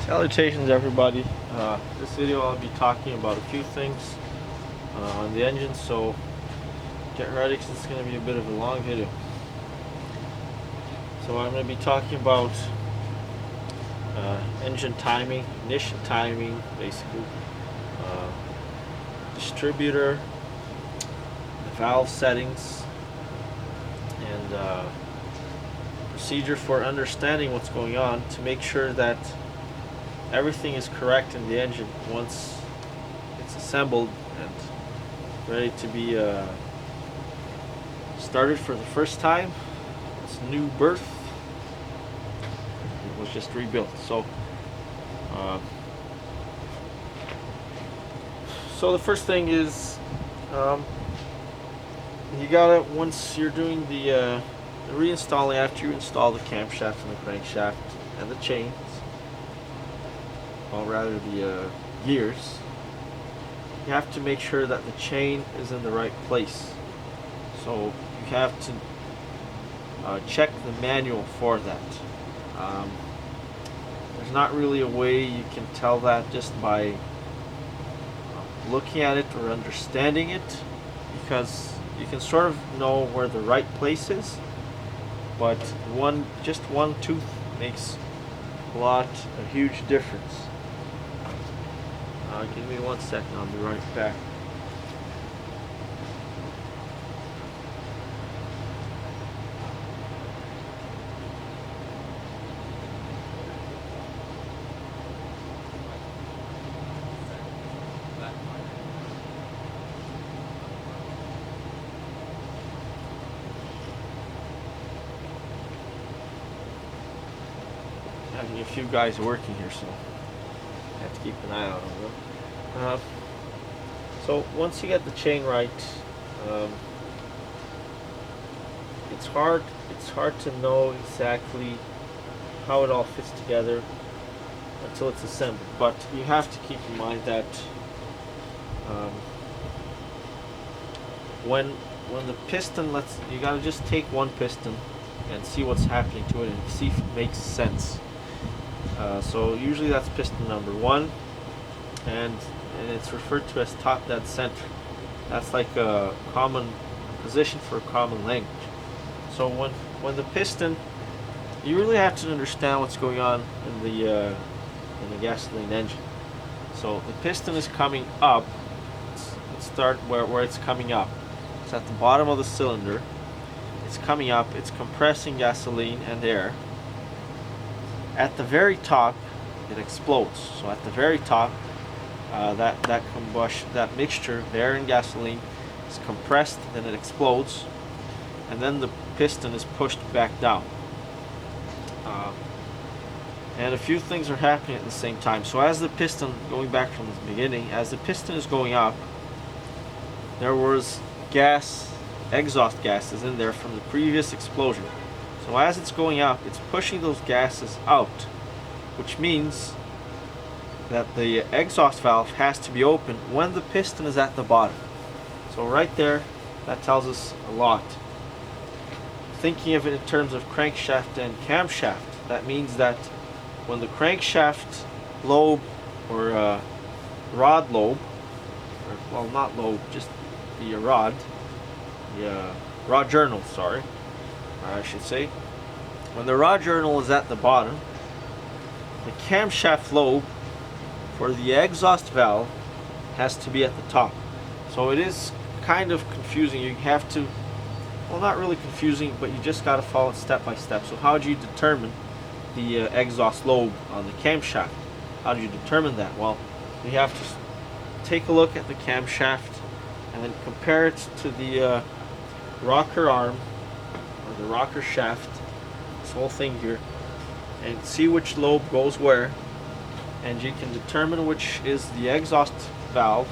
Salutations everybody. This video I'll be talking about a few things on the engine, so get ready because it's going to be a bit of a long video. So I'm going to be talking about engine timing, ignition timing, basically, distributor, the valve settings, and procedure for understanding what's going on to make sure that everything is correct in the engine once it's assembled and ready to be started for the first time. It's new birth. It was just rebuilt. So the first thing is you gotta, once you're doing the reinstalling, after you install the camshaft and the crankshaft and the chains, or rather the gears, you have to make sure that the chain is in the right place. So you have to check the manual for that. There's not really a way you can tell that just by looking at it or understanding it, because you can sort of know where the right place is, but just one tooth makes a huge difference. Give me 1 second, I'll be right back. Having a few guys working here, so I have to keep an eye out on them. So once you get the chain right, it's hard to know exactly how it all fits together until it's assembled. But you have to keep in mind that when the piston, you gotta just take one piston and see what's happening to it and see if it makes sense. So usually that's piston number 1, and it's referred to as top dead center. That's like a common position for a common language. So when the piston, you really have to understand what's going on in the gasoline engine. So the piston is coming up. Let's start where it's coming up. It's at the bottom of the cylinder. It's coming up. It's compressing gasoline and air. At the very top, it explodes. So at the very top, that mixture of air and gasoline is compressed, then it explodes, and then the piston is pushed back down. And a few things are happening at the same time. So as the piston, going back from the beginning, as the piston is going up, there was exhaust gases in there from the previous explosion. So as it's going up, it's pushing those gases out, which means that the exhaust valve has to be open when the piston is at the bottom. So right there, that tells us a lot. Thinking of it in terms of crankshaft and camshaft, that means that when the crankshaft lobe, or rod lobe, or, well, not lobe, just the rod journal, sorry, I should say, when the rod journal is at the bottom, the camshaft lobe for the exhaust valve has to be at the top. So it is kind of confusing. You have to, well, not really confusing, but you just got to follow it step by step. So how do you determine the exhaust lobe on the camshaft? How do you determine that? Well, you have to take a look at the camshaft and then compare it to the rocker arm, or the rocker shaft, this whole thing here, and see which lobe goes where, and you can determine which is the exhaust valve,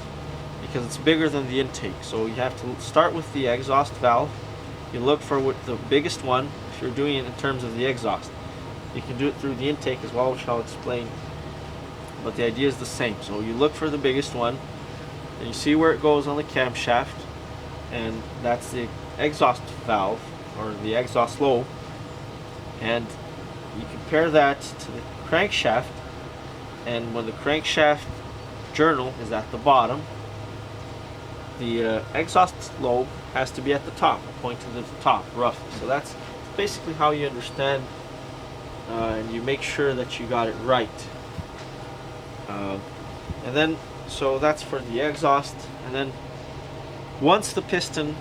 because it's bigger than the intake. So you have to start with the exhaust valve. You look for the biggest one if you're doing it in terms of the exhaust. You can do it through the intake as well, which I'll explain, but the idea is the same. So you look for the biggest one, and you see where it goes on the camshaft, and that's the exhaust valve, or the exhaust lobe, and you compare that to the crankshaft, and when the crankshaft journal is at the bottom, the exhaust lobe has to be at the top, pointing to the top, roughly. So that's basically how you understand, and you make sure that you got it right. And then, so that's for the exhaust. And then once the piston,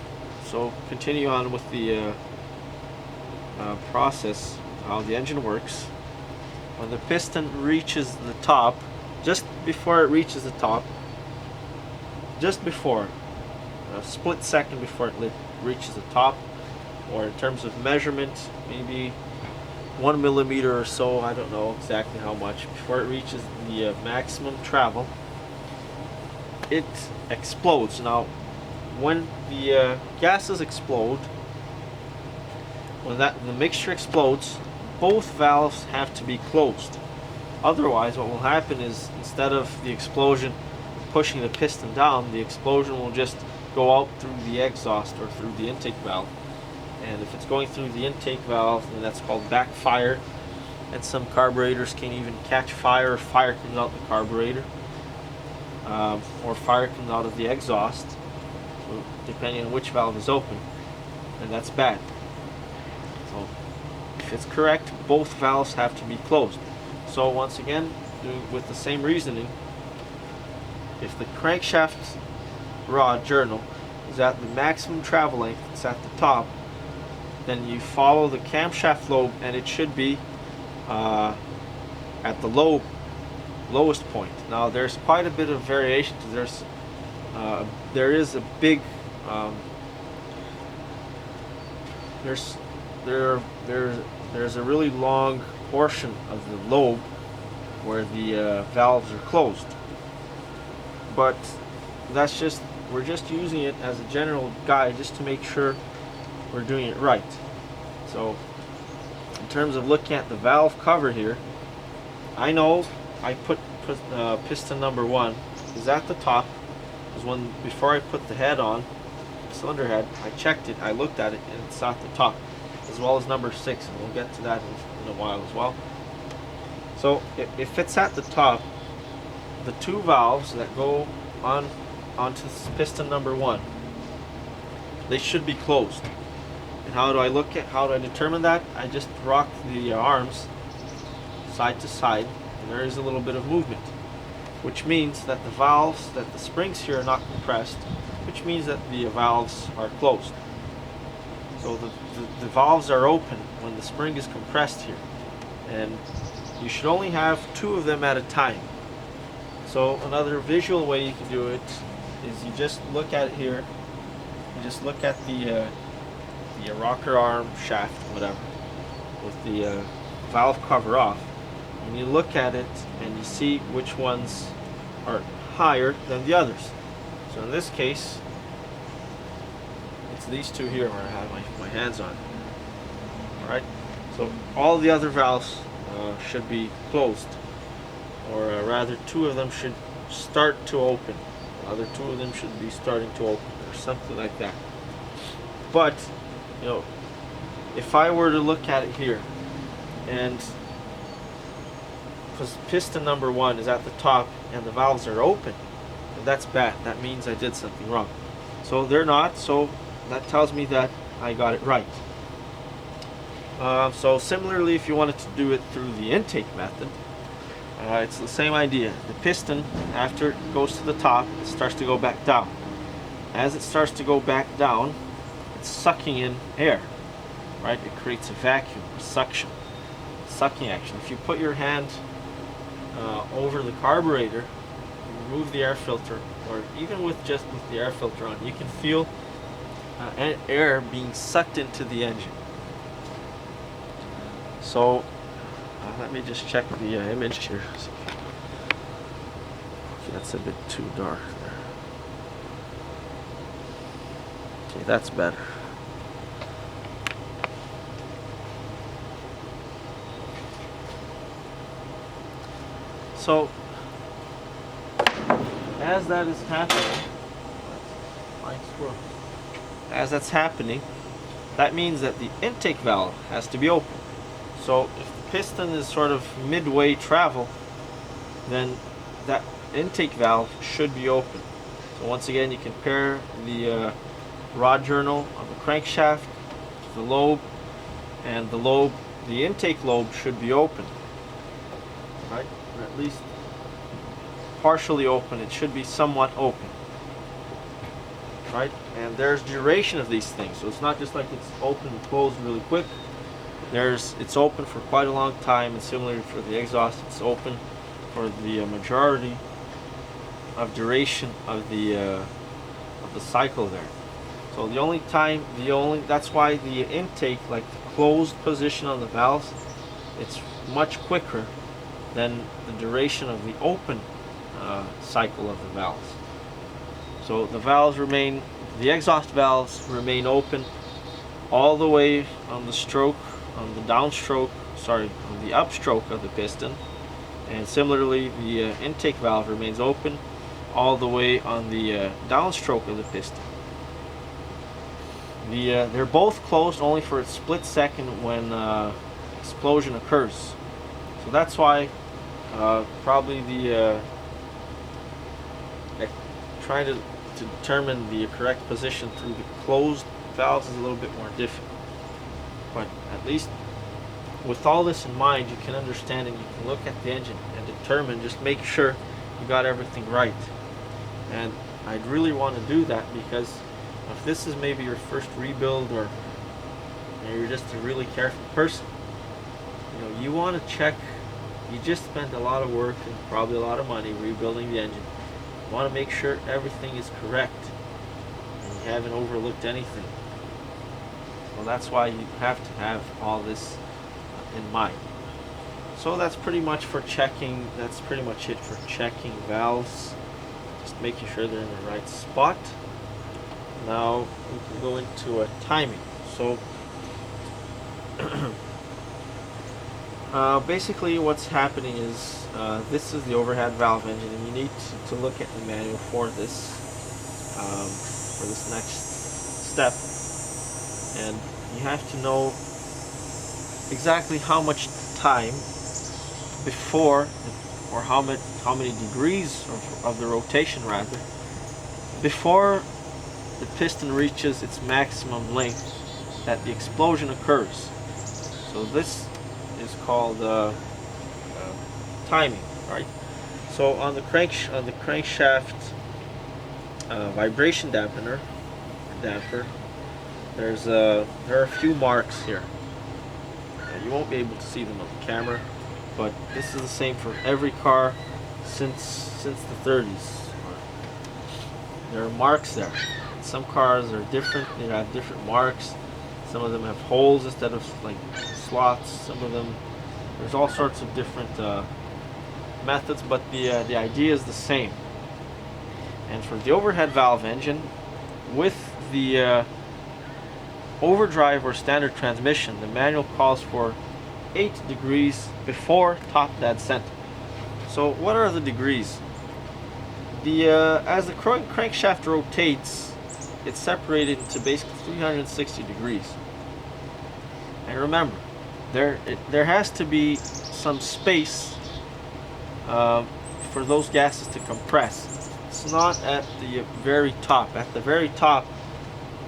so continue on with the process, how the engine works. When the piston reaches the top, just before it reaches the top, just before, a split second before it reaches the top, or in terms of measurement, maybe 1 millimeter or so, I don't know exactly how much, before it reaches the maximum travel, it explodes. Now, when the gases explode, when the mixture explodes, both valves have to be closed. Otherwise, what will happen is, instead of the explosion pushing the piston down, the explosion will just go out through the exhaust or through the intake valve. And if it's going through the intake valve, then that's called backfire. And some carburetors can even catch fire, or fire comes out the carburetor, or fire comes out of the exhaust, so depending on which valve is open, and that's bad. So if it's correct, both valves have to be closed. So once again, with the same reasoning, if the crankshaft rod journal is at the maximum travel length, it's at the top, then you follow the camshaft lobe, and it should be at the lowest point. Now there's quite a bit of variation. There is a big there's a really long portion of the lobe where the valves are closed, but we're just using it as a general guide, just to make sure we're doing it right. So in terms of looking at the valve cover here, I know I put piston number 1 is at the top, because before I put the head on, the cylinder head, I checked it, I looked at it, and it's at the top, as well as number 6, and we'll get to that in a while as well. So if it's at the top, the 2 valves that go onto piston number 1, they should be closed. And how do I determine that? I just rock the arms side to side, and there is a little bit of movement, which means that the springs here are not compressed, which means that the valves are closed. So the valves are open when the spring is compressed here, and you should only have 2 of them at a time. So another visual way you can do it is you just look at it here, you just look at the rocker arm shaft, whatever, with the valve cover off, and you look at it and you see which ones are higher than the others. So in this case, it's these 2 here where I have my hands on. Alright, so all the other valves should be closed, or rather 2 of them should start to open, the other 2 of them should be starting to open, or something like that. But you know, if I were to look at it here, and because piston number 1 is at the top and the valves are open, that's bad. That means I did something wrong. So they're not, so that tells me that I got it right. So similarly, if you wanted to do it through the intake method, it's the same idea. The piston, after it goes to the top, it starts to go back down. As it starts to go back down, it's sucking in air, right? It creates a vacuum, a suction, sucking action. If you put your hand over the carburetor, remove the air filter, or even with the air filter on, you can feel air being sucked into the engine. So let me just check the image here. Okay, that's a bit too dark there. Okay, that's better. So as that is happening, as that's happening, that means that the intake valve has to be open. So if the piston is sort of midway travel, then that intake valve should be open. So once again, you compare the rod journal of the crankshaft to the lobe, and the intake lobe should be open, right? Or at least partially open. It should be somewhat open, right? And there's duration of these things, so it's not just like it's open and closed really quick. It's open for quite a long time, and similarly for the exhaust, it's open for the majority of duration of the cycle there. So that's why the intake, like the closed position on the valves, it's much quicker than the duration of the open cycle of the valves. So the exhaust valves remain open all the way on the upstroke of the piston, and similarly the intake valve remains open all the way on the downstroke of the piston. They're both closed only for a split second when explosion occurs. So that's why probably trying to determine the correct position through the closed valves is a little bit more difficult. But at least with all this in mind, you can understand and you can look at the engine and determine, just make sure you got everything right. And I'd really want to do that, because if this is maybe your first rebuild, or you're just a really careful person, you want to check. You just spent a lot of work and probably a lot of money rebuilding the engine. You want to make sure everything is correct and you haven't overlooked anything. So that's why you have to have all this in mind. So that's pretty much for checking. That's pretty much it for checking valves. Just making sure they're in the right spot. Now we can go into timing. So basically what's happening is this is the overhead valve engine, and you need to look at the manual for this next step, and you have to know exactly how much time before, or how many degrees of the rotation rather, before the piston reaches its maximum length that the explosion occurs. So this is called timing, right? So on the crankshaft vibration damper, there are a few marks here. You won't be able to see them on the camera, but this is the same for every car since the 30s. There are marks there. Some cars are different. They have different marks. Some of them have holes instead of like slots. Some of them, there's all sorts of different methods, but the idea is the same. And for the overhead valve engine, with the overdrive or standard transmission, the manual calls for 8 degrees before top dead center. So what are the degrees? As the crankshaft rotates, it's separated into basically 360 degrees. And remember, there has to be some space for those gases to compress. It's not at the very top. At the very top,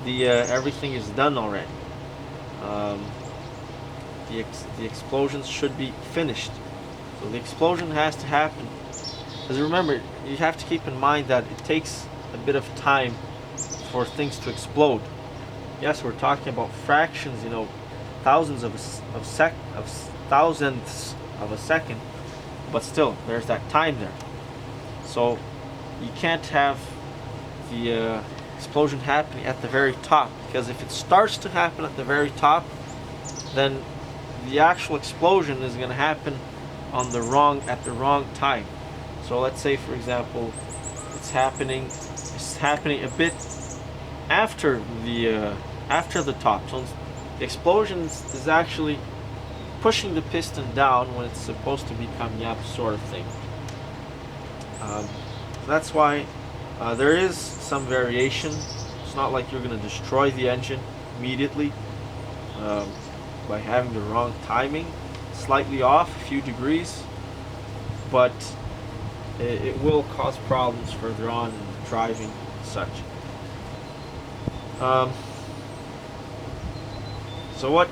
everything is done already. The explosions should be finished. So the explosion has to happen. Because remember, you have to keep in mind that it takes a bit of time for things to explode. Yes, we're talking about fractions, thousandths of a second, but still, there's that time there. So you can't have the explosion happening at the very top, because if it starts to happen at the very top, then the actual explosion is going to happen at the wrong time. So let's say, for example, it's happening a bit after the top. So the explosion is actually pushing the piston down when it's supposed to be coming up, sort of thing. That's why there is some variation. It's not like you're going to destroy the engine immediately by having the wrong timing, slightly off a few degrees, but it will cause problems further on in driving and such. So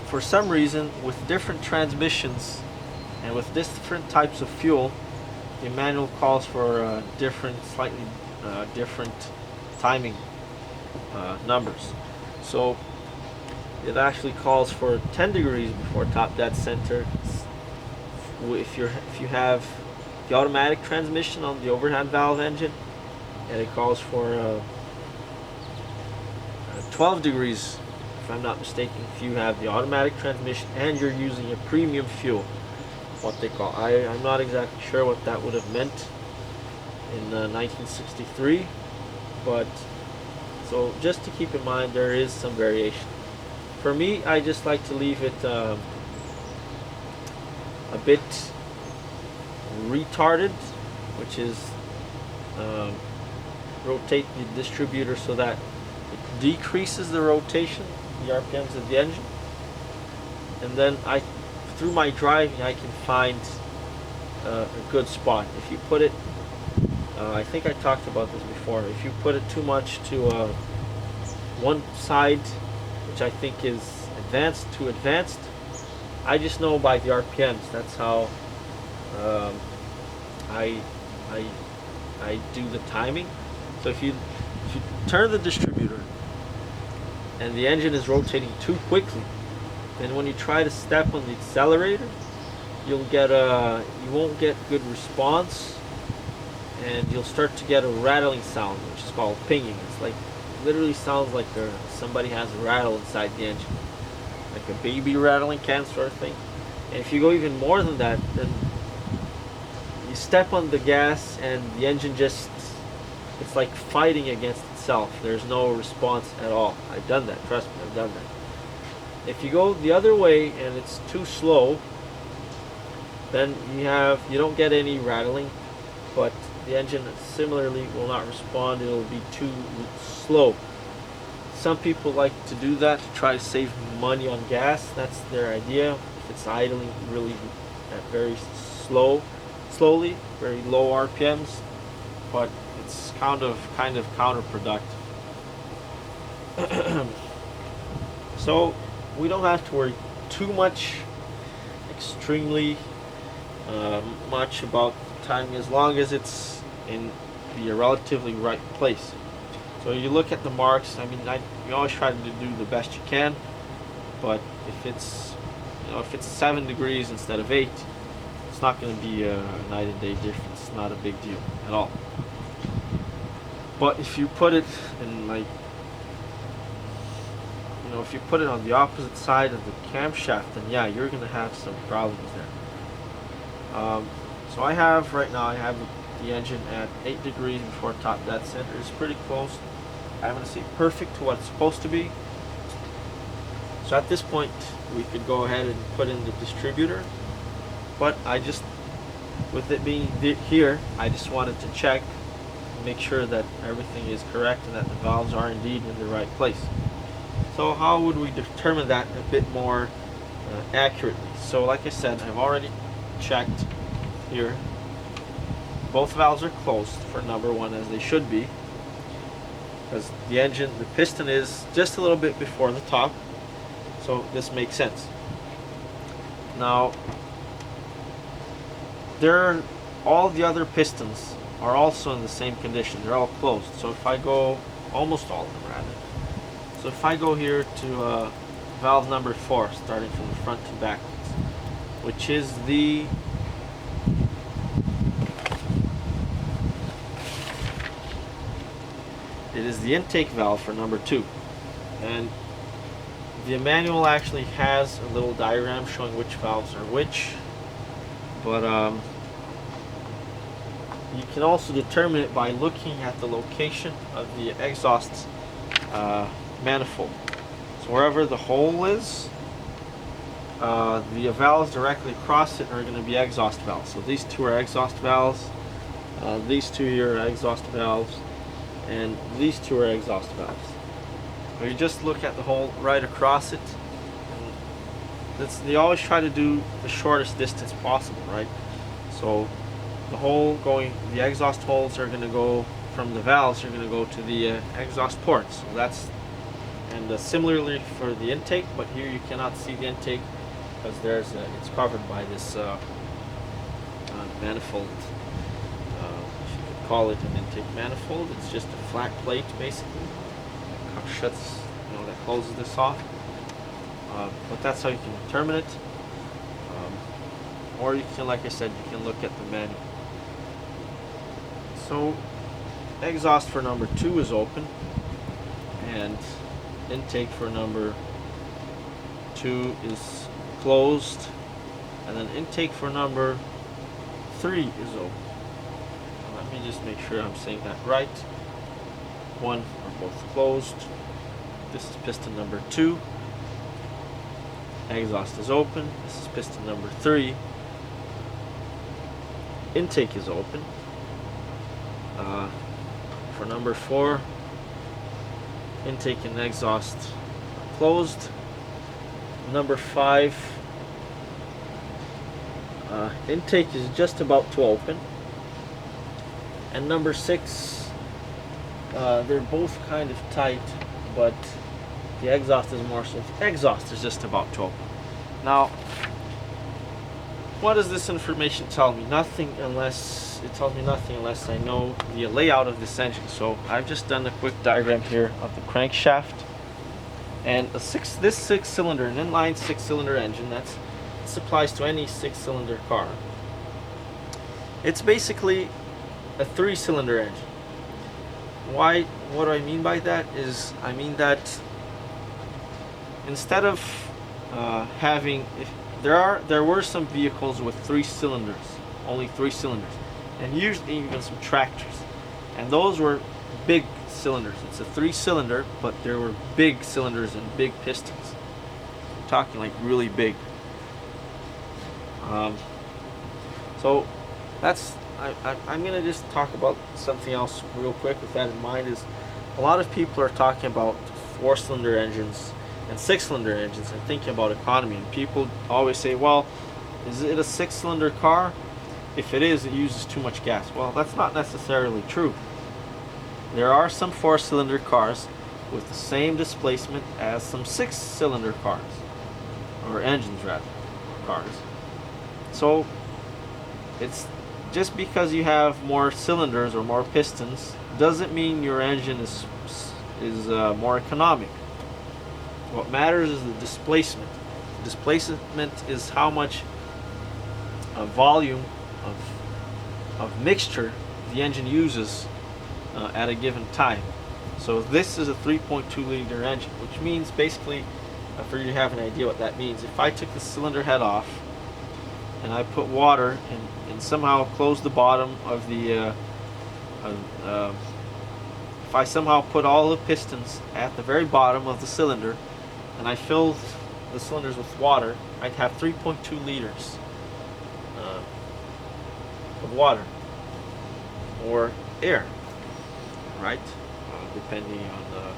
for some reason, with different transmissions and with different types of fuel, the manual calls for slightly different timing numbers. So it actually calls for 10 degrees before top dead center if you have the automatic transmission on the overhead valve engine, and it calls for 12 degrees, if I'm not mistaken, if you have the automatic transmission and you're using a premium fuel, what they call. I'm not exactly sure what that would have meant in 1963, but so just to keep in mind, there is some variation. For me, I just like to leave it a bit retarded, which is rotate the distributor so that it decreases the rotation, the RPMs of the engine, and then through my driving, I can find a good spot. If you put it, I think I talked about this before, if you put it too much to one side, which I think is too advanced, I just know by the RPMs. That's how I do the timing. So if you turn the distributor and the engine is rotating too quickly, then when you try to step on the accelerator, you won't get good response, and you'll start to get a rattling sound, which is called pinging. It's like, literally sounds like somebody has a rattle inside the engine, like a baby rattling can sort of thing. And if you go even more than that, then you step on the gas and the engine it's like fighting against itself. There's no response at all. I've done that, trust me, I've done that. If you go the other way and it's too slow, then you don't get any rattling, but the engine similarly will not respond. It'll be too slow. Some people like to do that to try to save money on gas. That's their idea. If it's idling really at very slowly, very low RPMs, but it's kind of counterproductive. So we don't have to worry too extremely much about timing, as long as it's in the relatively right place. So you look at the marks. I mean, you always try to do the best you can, but if it's 7 degrees instead of 8, it's not going to be a night and day difference. It's not a big deal at all. But if you put it in if you put it on the opposite side of the camshaft, then yeah, you're going to have some problems there. So right now I have the engine at 8 degrees before top dead center. It's pretty close. I'm going to say perfect to what it's supposed to be. So at this point, we could go ahead and put in the distributor. But with it being here, I just wanted to check, make sure that everything is correct and that the valves are indeed in the right place. So how would we determine that a bit more accurately? So like I said, I've already checked here. Both valves are closed for number 1, as they should be, because the piston is just a little bit before the top, so this makes sense. Now, all the other pistons are also in the same condition. They're all closed. So if I go, almost all of them rather. So if I go here to valve number 4, starting from the front to backwards, which is it is the intake valve for number 2, and the manual actually has a little diagram showing which valves are which, but you can also determine it by looking at the location of the exhaust manifold. So wherever the hole is, the valves directly across it are going to be exhaust valves. So these two are exhaust valves, these two here are exhaust valves, and these two are exhaust valves. So you just look at the hole right across it, and they always try to do the shortest distance possible, right? So the exhaust holes are going to go from the valves, are going to go to the exhaust ports. So that's, and similarly for the intake, but here you cannot see the intake because it's covered by this manifold. If you could call it an intake manifold, it's just a flat plate basically. That shuts, that closes this off. But that's how you can determine it. Or you can, like I said, you can look at the manual. So exhaust for number 2 is open, and intake for number 2 is closed, and then intake for number 3 is open. Let me just make sure I'm saying that right. One are both closed. This is piston number 2. Exhaust is open. This is piston number 3. Intake is open. For number 4, intake and exhaust are closed. Number 5, intake is just about to open. And number 6, they're both kind of tight, but the exhaust is more so. The exhaust is just about to open. Now, what does this information tell me? Nothing unless it tells me nothing unless I know the layout of this engine. So I've just done a quick diagram here of the crankshaft, and this 6-cylinder, an inline 6-cylinder engine this applies to any 6-cylinder car. It's basically a 3-cylinder engine. Why? What do I mean by that? Is I mean that instead of there were some vehicles with 3 cylinders, only 3 cylinders, and usually even some tractors, and those were big cylinders. It's a 3-cylinder, but there were big cylinders and big pistons. I'm talking like really big. So that's I'm gonna just talk about something else real quick with that in mind. Is a lot of people are talking about 4-cylinder engines and 6-cylinder engines and thinking about economy, and people always say, well, is it a 6-cylinder car? If it is, it uses too much gas. Well, that's not necessarily true. There are some 4-cylinder cars with the same displacement as some 6-cylinder cars, or engines rather, cars. So it's just because you have more cylinders or more pistons doesn't mean your engine is more economic. What matters is the displacement. Displacement is how much volume of mixture the engine uses at a given time. So this is a 3.2 liter engine, which means basically, for you to have an idea what that means, if I took the cylinder head off and I put water and somehow closed the bottom of the if I somehow put all the pistons at the very bottom of the cylinder and I filled the cylinders with water, I'd have 3.2 liters of water or air, right? Depending on the.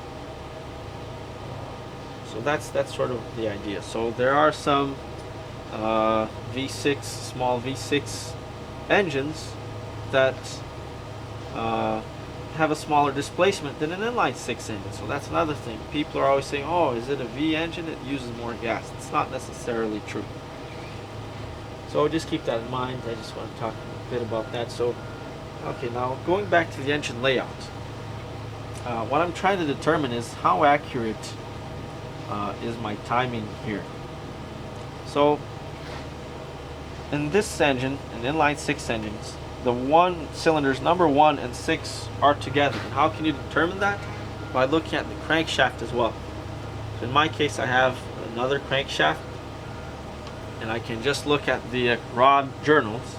So that's sort of the idea. So there are some V6, small V6 engines that have a smaller displacement than an inline 6 engine. So that's another thing. People are always saying, oh, is it a V engine? It uses more gas. It's not necessarily true. So just keep that in mind. I just want to talk a bit about that. So, okay, now going back to the engine layout. What I'm trying to determine is how accurate is my timing here. So in this engine, an inline 6 engines, the 1 cylinders number 1 and 6 are together. And how can you determine that? By looking at the crankshaft as well. So in my case, I have another crankshaft, and I can just look at the rod journals,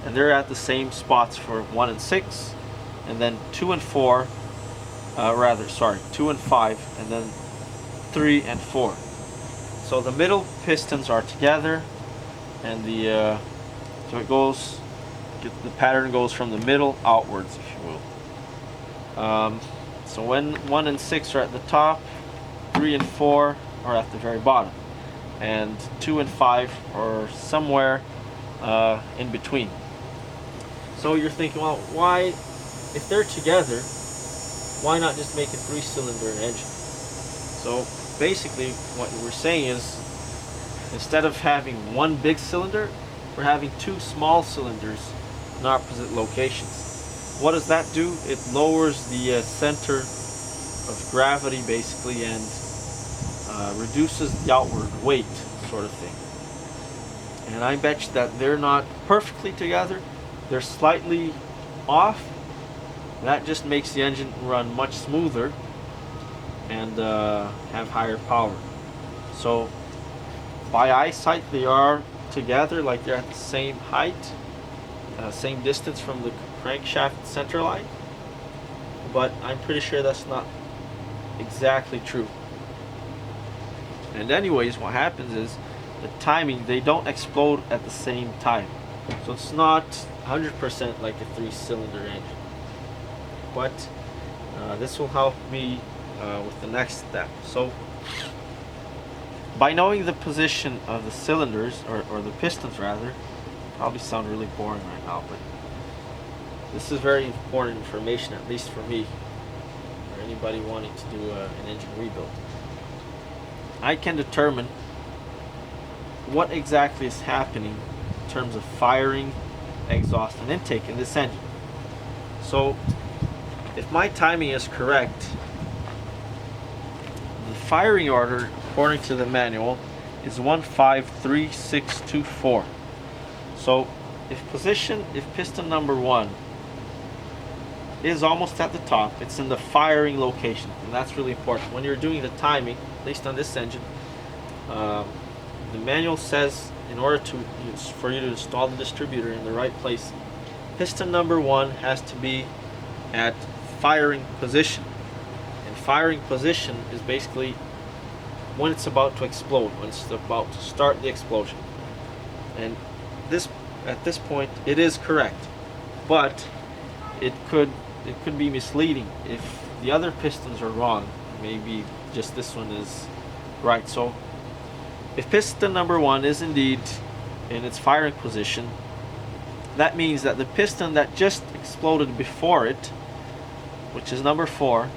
and they're at the same spots for 1 and 6, and then 2 and 4, 2 and 5, and then 3 and 4. So the middle pistons are together, and so it goes. The pattern goes from the middle outwards, if you will. So when 1 and 6 are at the top, 3 and 4 are at the very bottom, and 2 and 5 are somewhere in between. So you're thinking, well, why, if they're together, why not just make a 3-cylinder engine? So basically what we're saying is, instead of having one big cylinder, we're having 2 small cylinders in opposite locations. What does that do? It lowers the center of gravity basically, and reduces the outward weight, sort of thing. And I bet you that they're not perfectly together, they're slightly off. That just makes the engine run much smoother and have higher power. So by eyesight they are together, like they're at the same height, same distance from the crankshaft center line, but I'm pretty sure that's not exactly true. And anyways, what happens is the timing, they don't explode at the same time, so it's not 100% like a 3-cylinder engine. But this will help me with the next step. So by knowing the position of the cylinders, or the pistons rather, probably sound really boring right now, but this is very important information, at least for me, or anybody wanting to do an engine rebuild. I can determine what exactly is happening in terms of firing, exhaust, and intake in this engine. So if my timing is correct, the firing order according to the manual is 153624. So if piston number 1 is almost at the top, it's in the firing location, and that's really important when you're doing the timing. At least on this engine, the manual says in order for you to install the distributor in the right place, piston number 1 has to be at firing position. And firing position is basically when it's about to explode, when it's about to start the explosion. And at this point it is correct, but it could be misleading if the other pistons are wrong. Maybe just this one is right. So if piston number 1 is indeed in its firing position, that means that the piston that just exploded before it, which is number 4,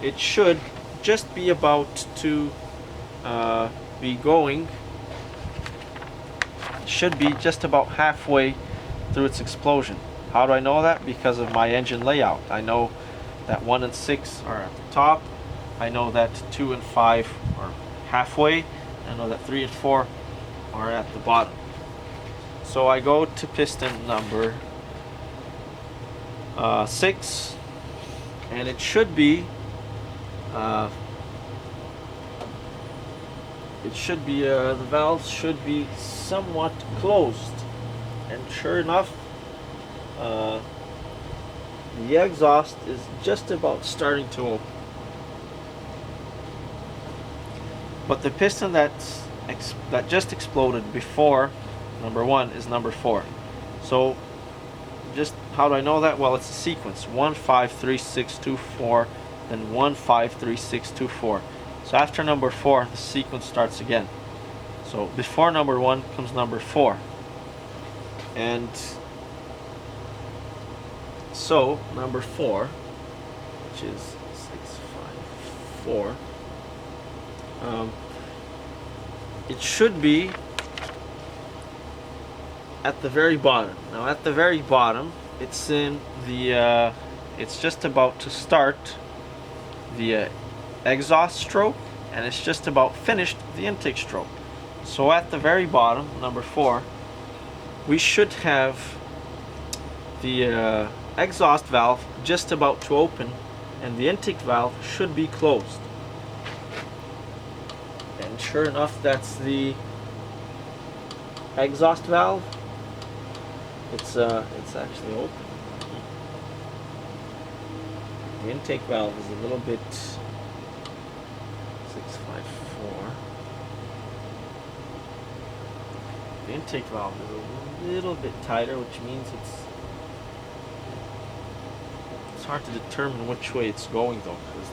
it should just be about to be going, should be just about halfway through its explosion. How do I know that? Because of my engine layout. I know that 1 and 6 are at the top. I know that 2 and 5 are halfway. I know that 3 and 4 are at the bottom. So I go to piston number 6, and it should be the valves should be somewhat closed, and sure enough, the exhaust is just about starting to open. But the piston that just exploded before number 1 is number 4. So just how do I know that? Well, it's a sequence: 1 5 3 6 2 4, then 1 5 3 6 2 4. So after number 4, the sequence starts again. So before number 1 comes number 4, and so number 4, which is 6 5 4, it should be at the very bottom. Now at the very bottom, it's in the it's just about to start the exhaust stroke, and it's just about finished the intake stroke. So at the very bottom, number 4, we should have the exhaust valve just about to open, and the intake valve should be closed. And sure enough, that's the exhaust valve. It's actually open. The intake valve is a little bit 654. The intake valve is a little bit tighter, which means it's hard to determine which way it's going though, because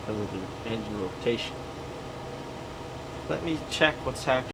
of the engine rotation. Let me check what's happening.